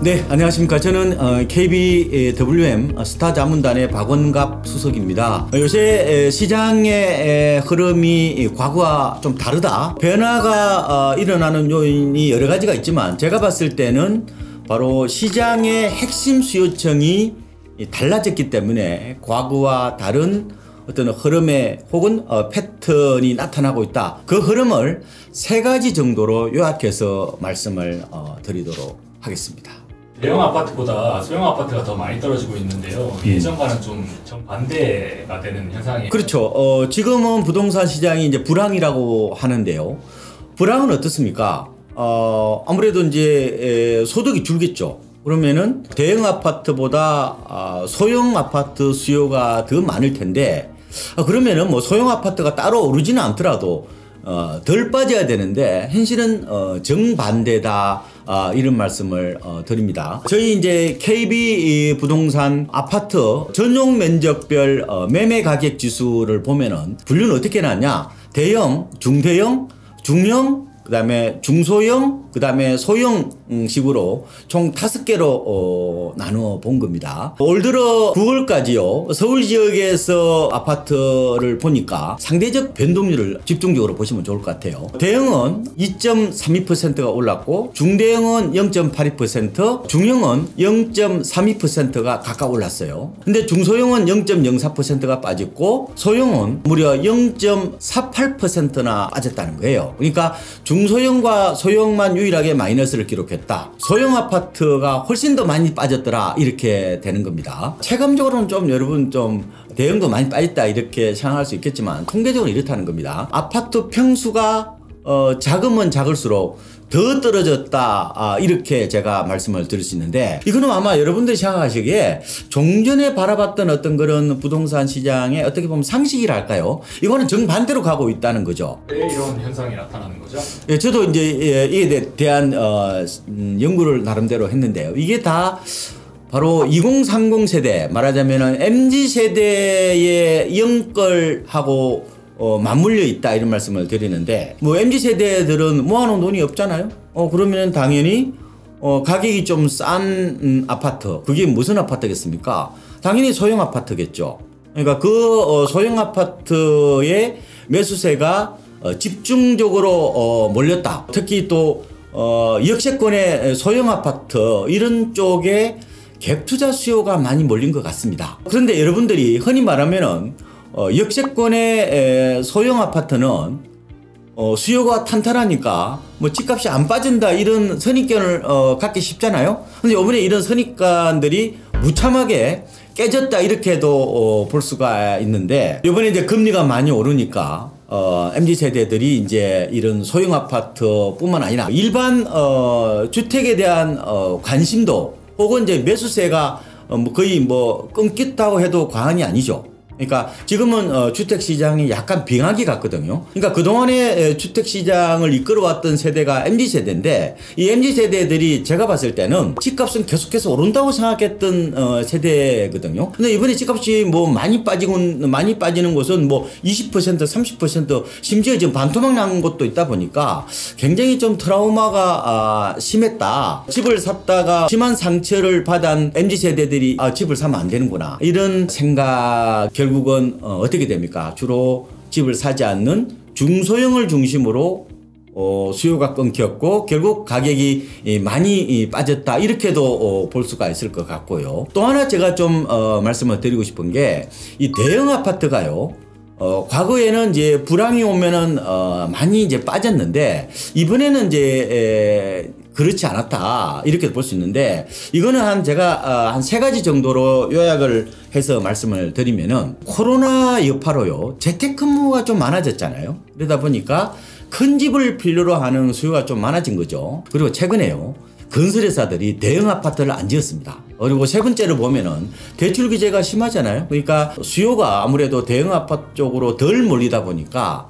네, 안녕하십니까. 저는 KBWM 스타자문단의 박원갑 수석입니다. 요새 시장의 흐름이 과거와 좀 다르다. 변화가 일어나는 요인이 여러 가지가 있지만 제가 봤을 때는 바로 시장의 핵심 수요층이 달라졌기 때문에 과거와 다른 어떤 흐름에 혹은 패턴이 나타나고 있다. 그 흐름을 세 가지 정도로 요약해서 말씀을 드리도록 하겠습니다. 대형 아파트보다 소형 아파트가 더 많이 떨어지고 있는데요. 예전과는 좀 정반대가 되는 현상이. 그렇죠. 지금은 부동산 시장이 이제 불황이라고 하는데요. 불황은 어떻습니까? 아무래도 이제 소득이 줄겠죠. 그러면은 대형 아파트보다 소형 아파트 수요가 더 많을 텐데, 그러면은 뭐 소형 아파트가 따로 오르지는 않더라도 덜 빠져야 되는데 현실은 정반대다. 이런 말씀을 드립니다. 저희 이제 KB 부동산 아파트 전용 면적별 매매 가격 지수를 보면은 분류는 어떻게 나냐? 대형, 중대형, 중형, 그 다음에 중소형, 그 다음에 소형 식으로 총 5개로 나누어 본 겁니다. 올 들어 9월까지요. 서울 지역에서 아파트를 보니까 상대적 변동률을 집중적으로 보시면 좋을 것 같아요. 대형은 2.32%가 올랐고 중대형은 0.82%, 중형은 0.32%가 각각 올랐어요. 근데 중소형은 0.04%가 빠졌고 소형은 무려 0.48%나 빠졌다는 거예요. 그러니까 중소형과 소형만 유일하게 마이너스를 기록했다. 소형 아파트가 훨씬 더 많이 빠졌더라. 이렇게 되는 겁니다. 체감적으로는 좀 여러분 좀 대형도 많이 빠졌다 이렇게 생각할 수 있겠지만 통계적으로 이렇다는 겁니다. 아파트 평수가 작으면 작을수록 더 떨어졌다. 이렇게 제가 말씀을 드릴 수 있는데, 이거는 아마 여러분들이 생각하시기에 종전에 바라봤던 어떤 그런 부동산 시장의 어떻게 보면 상식이랄까요? 이거는 정반대로 가고 있다는 거죠. 왜 이런 현상이 나타나는 거죠? 예, 저도 이제 이에 대한 연구를 나름대로 했는데요. 이게 다 바로 2030 세대, 말하자면은 MZ 세대의 영끌하고 맞물려 있다 이런 말씀을 드리는데, 뭐 MZ 세대들은 모아놓은 돈이 없잖아요. 그러면 당연히 가격이 좀 싼 아파트, 그게 무슨 아파트겠습니까? 당연히 소형 아파트겠죠. 그러니까 그 소형 아파트의 매수세가 집중적으로 몰렸다. 특히 또 역세권의 소형 아파트 이런 쪽에 갭 투자 수요가 많이 몰린 것 같습니다. 그런데 여러분들이 흔히 말하면은 역세권의 소형 아파트는 수요가 탄탄하니까 뭐 집값이 안 빠진다 이런 선입견을 갖기 쉽잖아요. 근데 이번에 이런 선입견들이 무참하게 깨졌다 이렇게도 볼 수가 있는데, 이번에 이제 금리가 많이 오르니까 MZ 세대들이 이제 이런 소형 아파트뿐만 아니라 일반 주택에 대한 관심도 혹은 이제 매수세가 거의 뭐 끊겼다고 해도 과언이 아니죠. 그러니까 지금은 주택시장이 약간 빙하기 같거든요. 그러니까 그동안에 주택시장을 이끌어왔던 세대가 MZ세대인데, 이 MZ세대들이 제가 봤을 때는 집값은 계속해서 오른다고 생각했던 세대거든요. 근데 이번에 집값이 뭐 많이 빠지는 곳은 뭐 20%, 30%, 심지어 지금 반토막 난 곳도 있다 보니까 굉장히 좀 트라우마가 심했다. 집을 샀다가 심한 상처를 받은 MZ세대들이 집을 사면 안 되는구나, 이런 생각. 결국은 어떻게 됩니까? 주로 집을 사지 않는 중소형을 중심으로 수요가 끊겼고 결국 가격이 많이 빠졌다 이렇게도 볼 수가 있을 것 같고요. 또 하나 제가 좀 말씀을 드리고 싶은 게, 이 대형 아파트가요, 과거에는 이제 불황이 오면은 많이 이제 빠졌는데 이번에는 이제 그렇지 않았다 이렇게 볼 수 있는데, 이거는 제가 한 3가지 정도로 요약을 해서 말씀을 드리면은, 코로나 여파로요 재택근무가 좀 많아졌잖아요. 그러다 보니까 큰 집을 필요로 하는 수요가 좀 많아진 거죠. 그리고 최근에요 건설회사들이 대형 아파트를 안 지었습니다. 그리고 세 번째로 보면은 대출 규제가 심하잖아요. 그러니까 수요가 아무래도 대형 아파트 쪽으로 덜 몰리다 보니까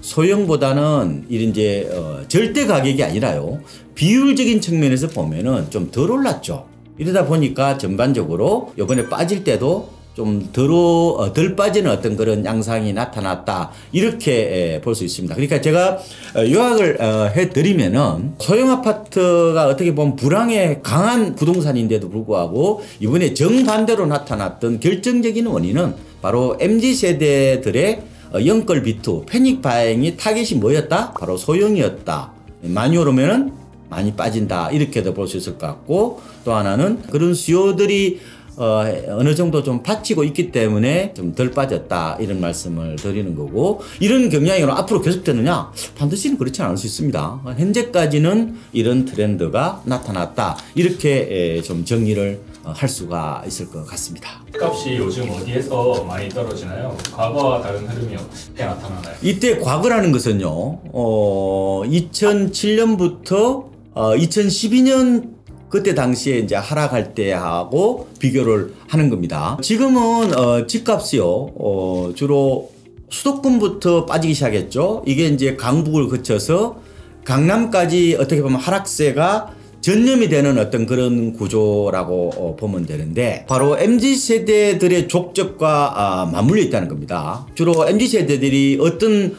소형보다는 이제 절대 가격이 아니라요 비율적인 측면에서 보면은 좀 덜 올랐죠. 이러다 보니까 전반적으로 이번에 빠질 때도 좀 덜 빠지는 어떤 그런 양상이 나타났다 이렇게 볼 수 있습니다. 그러니까 제가 요약을 해드리면은 소형 아파트가 어떻게 보면 불황에 강한 부동산인데도 불구하고 이번에 정반대로 나타났던 결정적인 원인은 바로 MZ세대들의 영끌 비투, 패닉 바잉이 타겟이 뭐였다? 바로 소형이었다. 많이 오르면은 많이 빠진다 이렇게도 볼 수 있을 것 같고, 또 하나는 그런 수요들이 어느 정도 좀 받치고 있기 때문에 좀 덜 빠졌다 이런 말씀을 드리는 거고, 이런 경향으로 앞으로 계속되느냐? 반드시는 그렇지 않을 수 있습니다. 현재까지는 이런 트렌드가 나타났다 이렇게 좀 정리를 할 수가 있을 것 같습니다. 값이 요즘 어디에서 많이 떨어지나요? 과거와 다른 흐름이 어떻게 나타나나요? 이때 과거라는 것은요, 2007년부터 2012년 그때 당시에 이제 하락할 때하고 비교를 하는 겁니다. 지금은 집값이요, 주로 수도권부터 빠지기 시작했죠. 이게 이제 강북을 거쳐서 강남까지 어떻게 보면 하락세가 전념이 되는 어떤 그런 구조라고 보면 되는데, 바로 MZ세대들의 족적과 맞물려 있다는 겁니다. 주로 MZ세대들이 어떤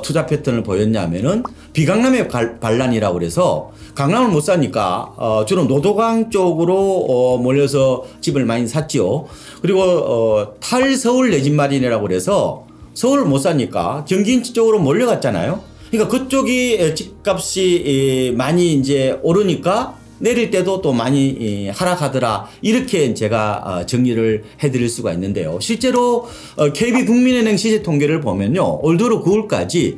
투자 패턴을 보였냐면은 비강남의 반란이라고 그래서 강남을 못 사니까 주로 노도강 쪽으로 몰려서 집을 많이 샀지요. 그리고 탈서울 내 집 마련이라고 그래서 서울을 못 사니까 경기 인치 쪽으로 몰려갔잖아요. 그러니까 그쪽이 집값이 많이 이제 오르니까 내릴 때도 또 많이 하락하더라. 이렇게 제가 정리를 해드릴 수가 있는데요. 실제로 KB국민은행 시세 통계를 보면요, 올 들어 9월까지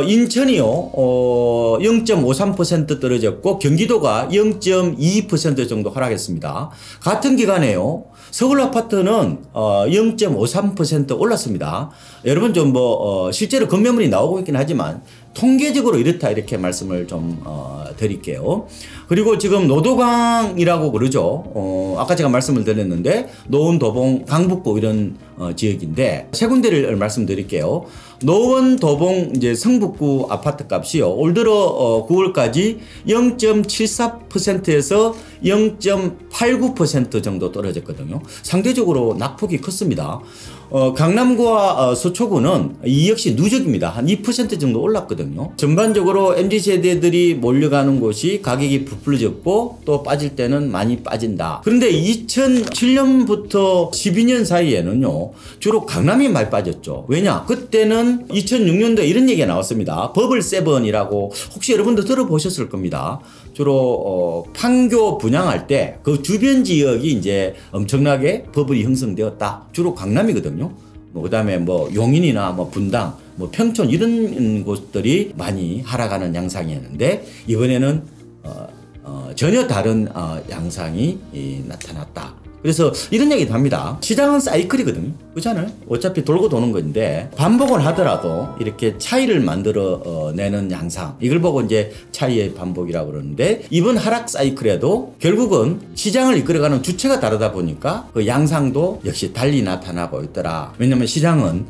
인천이요 0.53% 떨어졌고 경기도가 0.22% 정도 하락했습니다. 같은 기간에요 서울 아파트는 0.53% 올랐습니다. 여러분 좀 실제로 건매물이 나오고 있긴 하지만 통계적으로 이렇다 이렇게 말씀을 좀 드릴게요. 그리고 지금 노도강이라고 그러죠. 아까 제가 말씀을 드렸는데 노원, 도봉, 강북구 이런 지역인데 세 군데를 말씀드릴게요. 노원, 도봉, 이제 성북구 아파트 값이요, 올 들어 9월까지 0.74%에서 0.89% 정도 떨어졌거든요. 상대적으로 낙폭이 컸습니다. 강남구와 서초구는 이 역시 누적입니다. 한 2% 정도 올랐거든요. 전반적으로 MZ세대들이 몰려가는 곳이 가격이 부풀려졌고 또 빠질 때는 많이 빠진다. 그런데 2007년부터 12년 사이에는요 주로 강남이 많이 빠졌죠. 왜냐? 그때는 2006년도에 이런 얘기가 나왔습니다. 버블 세븐이라고 혹시 여러분도 들어보셨을 겁니다. 주로 판교 분양할 때 그 주변 지역이 이제 엄청나게 버블이 형성되었다. 주로 강남이거든요. 그다음에 용인이나 분당, 평촌 이런 곳들이 많이 하락하는 양상이었는데 이번에는 전혀 다른 양상이 나타났다. 그래서 이런 얘기도 합니다. 시장은 사이클이거든요. 그렇잖아요? 어차피 돌고 도는 건데 반복을 하더라도 이렇게 차이를 만들어 내는 양상, 이걸 보고 이제 차이의 반복이라고 그러는데, 이번 하락 사이클에도 결국은 시장을 이끌어가는 주체가 다르다 보니까 그 양상도 역시 달리 나타나고 있더라. 왜냐하면 시장은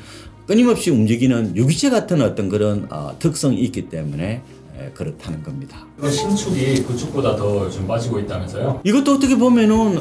끊임없이 움직이는 유기체 같은 어떤 그런 특성이 있기 때문에 그렇다는 겁니다. 신축이 구축보다 더 좀 빠지고 있다면서요? 이것도 어떻게 보면은